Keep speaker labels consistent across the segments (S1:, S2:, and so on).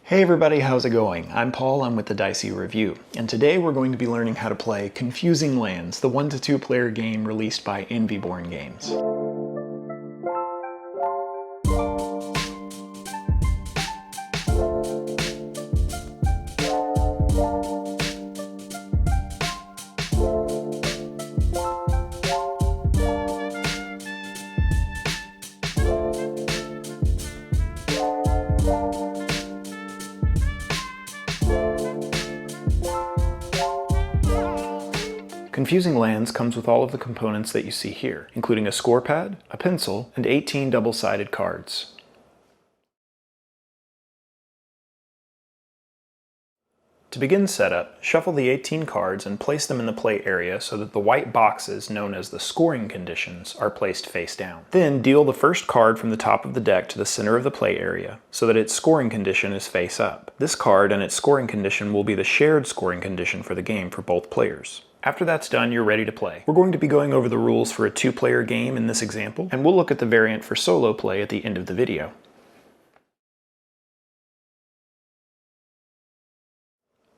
S1: Hey everybody, how's it going? I'm Paul, I'm with the Dicey Review, and today we're going to be learning how to play Confusing Lands, the 1 to 2 player game released by Envyborn Games. Confusing Lands comes with all of the components that you see here, including a score pad, a pencil, and 18 double-sided cards. To begin setup, shuffle the 18 cards and place them in the play area so that the white boxes, known as the scoring conditions, are placed face down. Then deal the first card from the top of the deck to the center of the play area so that its scoring condition is face up. This card and its scoring condition will be the shared scoring condition for the game for both players. After that's done, you're ready to play. We're going to be going over the rules for a 2-player game in this example, and we'll look at the variant for solo play at the end of the video.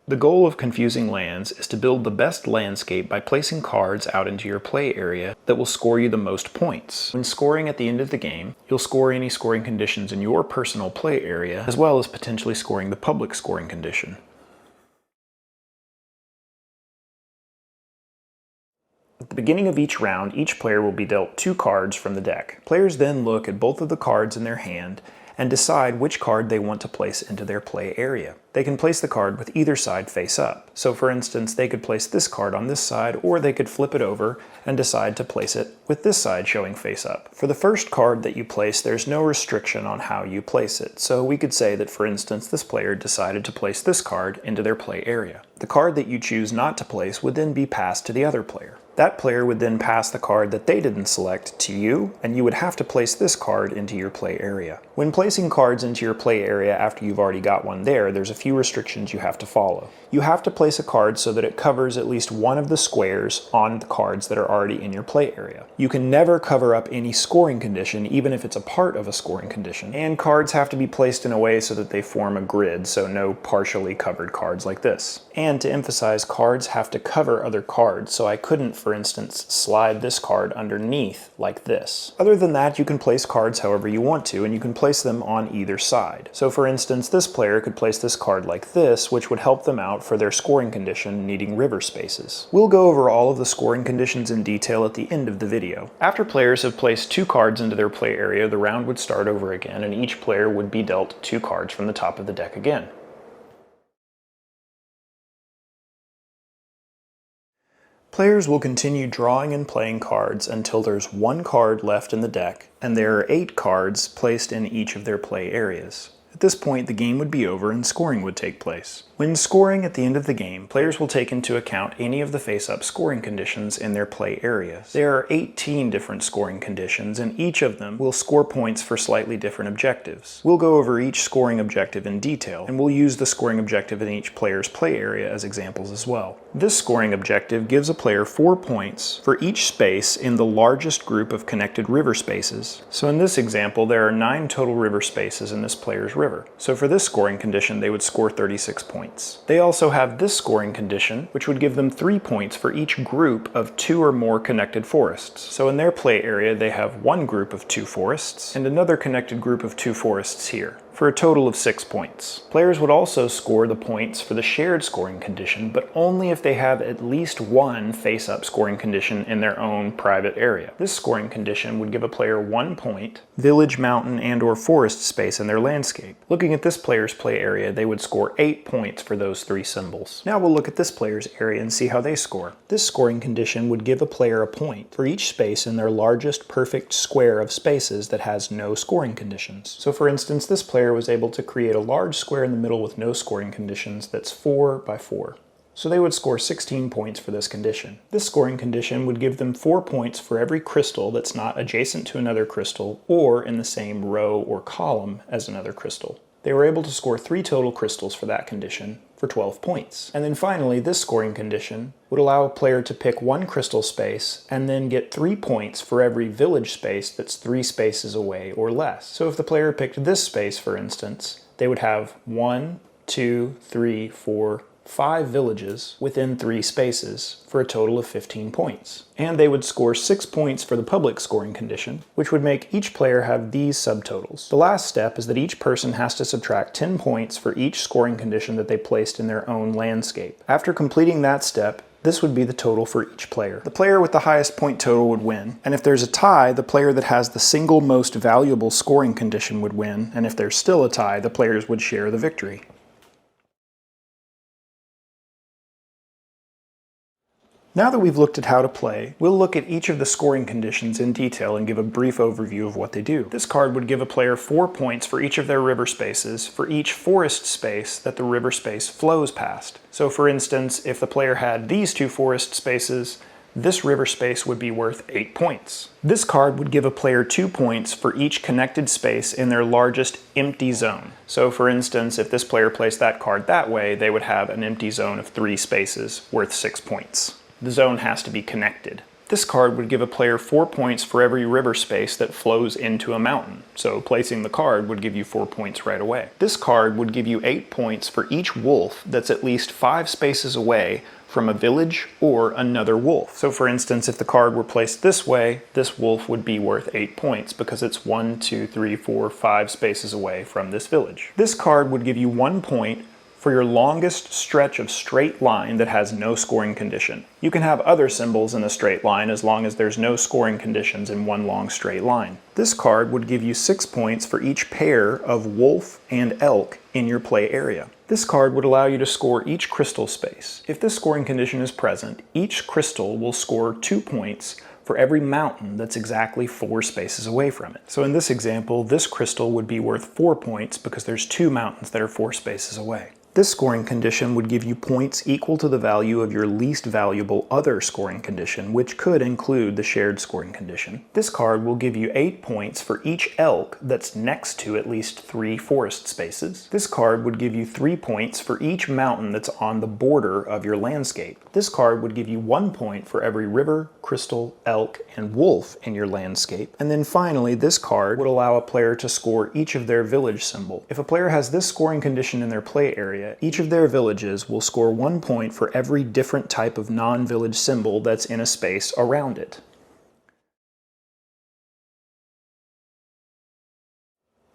S1: The goal of Confusing Lands is to build the best landscape by placing cards out into your play area that will score you the most points. When scoring at the end of the game, you'll score any scoring conditions in your personal play area, as well as potentially scoring the public scoring condition. At the beginning of each round, each player will be dealt 2 cards from the deck. Players then look at both of the cards in their hand and decide which card they want to place into their play area. They can place the card with either side face up. So for instance, they could place this card on this side, or they could flip it over and decide to place it with this side showing face up. For the first card that you place, there's no restriction on how you place it. So we could say that, for instance, this player decided to place this card into their play area. The card that you choose not to place would then be passed to the other player. That player would then pass the card that they didn't select to you, and you would have to place this card into your play area. When placing cards into your play area after you've already got one there, there's a few restrictions you have to follow. You have to place a card so that it covers at least one of the squares on the cards that are already in your play area. You can never cover up any scoring condition, even if it's a part of a scoring condition. And cards have to be placed in a way so that they form a grid, so no partially covered cards like this. And to emphasize, cards have to cover other cards, so I couldn't, for instance, slide this card underneath like this. Other than that, you can place cards however you want to, and you can place them on either side. So for instance, this player could place this card like this, which would help them out for their scoring condition needing river spaces. We'll go over all of the scoring conditions in detail at the end of the video. After players have placed 2 cards into their play area, the round would start over again, and each player would be dealt 2 cards from the top of the deck again. Players will continue drawing and playing cards until there's 1 card left in the deck, and there are 8 cards placed in each of their play areas. At this point, the game would be over and scoring would take place. When scoring at the end of the game, players will take into account any of the face-up scoring conditions in their play areas. There are 18 different scoring conditions, and each of them will score points for slightly different objectives. We'll go over each scoring objective in detail, and we'll use the scoring objective in each player's play area as examples as well. This scoring objective gives a player 4 points for each space in the largest group of connected river spaces. So in this example, there are 9 total river spaces in this player's river. So for this scoring condition, they would score 36 points. They also have this scoring condition, which would give them 3 points for each group of 2 or more connected forests. So in their play area, they have 1 group of 2 forests and another connected group of 2 forests here, for a total of 6 points. Players would also score the points for the shared scoring condition, but only if they have at least 1 face-up scoring condition in their own private area. This scoring condition would give a player 1 point, village, mountain, and/or forest space in their landscape. Looking at this player's play area, they would score 8 points for those 3 symbols. Now we'll look at this player's area and see how they score. This scoring condition would give a player a point for each space in their largest perfect square of spaces that has no scoring conditions. So for instance, this player was able to create a large square in the middle with no scoring conditions that's 4 by 4. So they would score 16 points for this condition. This scoring condition would give them 4 points for every crystal that's not adjacent to another crystal or in the same row or column as another crystal. They were able to score 3 total crystals for that condition for 12 points. And then finally, this scoring condition would allow a player to pick 1 crystal space and then get 3 points for every village space that's 3 spaces away or less. So if the player picked this space, for instance, they would have 1, 2, 3, 4, 5 villages within 3 spaces for a total of 15 points. And they would score 6 points for the public scoring condition, which would make each player have these subtotals. The last step is that each person has to subtract 10 points for each scoring condition that they placed in their own landscape. After completing that step, this would be the total for each player. The player with the highest point total would win, and if there's a tie, the player that has the single most valuable scoring condition would win, and if there's still a tie, the players would share the victory. Now that we've looked at how to play, we'll look at each of the scoring conditions in detail and give a brief overview of what they do. This card would give a player 4 points for each of their river spaces for each forest space that the river space flows past. So for instance, if the player had these 2 forest spaces, this river space would be worth 8 points. This card would give a player 2 points for each connected space in their largest empty zone. So for instance, if this player placed that card that way, they would have an empty zone of 3 spaces worth 6 points. The zone has to be connected. This card would give a player 4 points for every river space that flows into a mountain, so placing the card would give you 4 points right away. This card would give you 8 points for each wolf that's at least 5 spaces away from a village or another wolf. So for instance, if the card were placed this way, this wolf would be worth 8 points because it's 1, 2, 3, 4, 5 spaces away from this village. This card would give you 1 point for your longest stretch of straight line that has no scoring condition. You can have other symbols in a straight line as long as there's no scoring conditions in one long straight line. This card would give you 6 points for each pair of wolf and elk in your play area. This card would allow you to score each crystal space. If this scoring condition is present, each crystal will score 2 points for every mountain that's exactly 4 spaces away from it. So in this example, this crystal would be worth 4 points because there's 2 mountains that are 4 spaces away. This scoring condition would give you points equal to the value of your least valuable other scoring condition, which could include the shared scoring condition. This card will give you 8 points for each elk that's next to at least 3 forest spaces. This card would give you 3 points for each mountain that's on the border of your landscape. This card would give you 1 point for every river, crystal, elk, and wolf in your landscape. And then finally, this card would allow a player to score each of their village symbol. If a player has this scoring condition in their play area, each of their villages will score 1 point for every different type of non-village symbol that's in a space around it.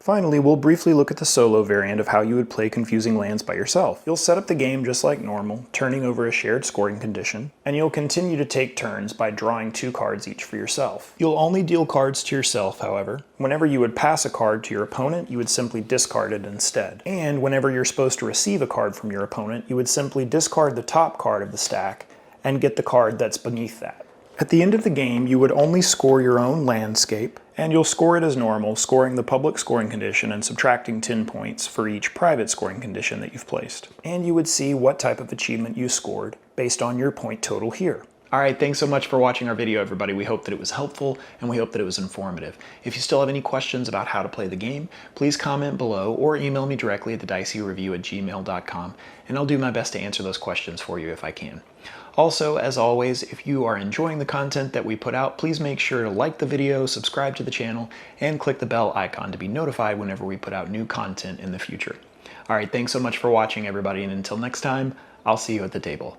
S1: Finally, we'll briefly look at the solo variant of how you would play Confusing Lands by yourself. You'll set up the game just like normal, turning over a shared scoring condition, and you'll continue to take turns by drawing 2 cards each for yourself. You'll only deal cards to yourself, however. Whenever you would pass a card to your opponent, you would simply discard it instead. And whenever you're supposed to receive a card from your opponent, you would simply discard the top card of the stack and get the card that's beneath that. At the end of the game, you would only score your own landscape, and you'll score it as normal, scoring the public scoring condition and subtracting 10 points for each private scoring condition that you've placed. And you would see what type of achievement you scored based on your point total here. Alright, thanks so much for watching our video, everybody. We hope that it was helpful, and we hope that it was informative. If you still have any questions about how to play the game, please comment below or email me directly at thediceyreview@gmail.com, and I'll do my best to answer those questions for you if I can. Also, as always, if you are enjoying the content that we put out, please make sure to like the video, subscribe to the channel, and click the bell icon to be notified whenever we put out new content in the future. Alright, thanks so much for watching, everybody, and until next time, I'll see you at the table.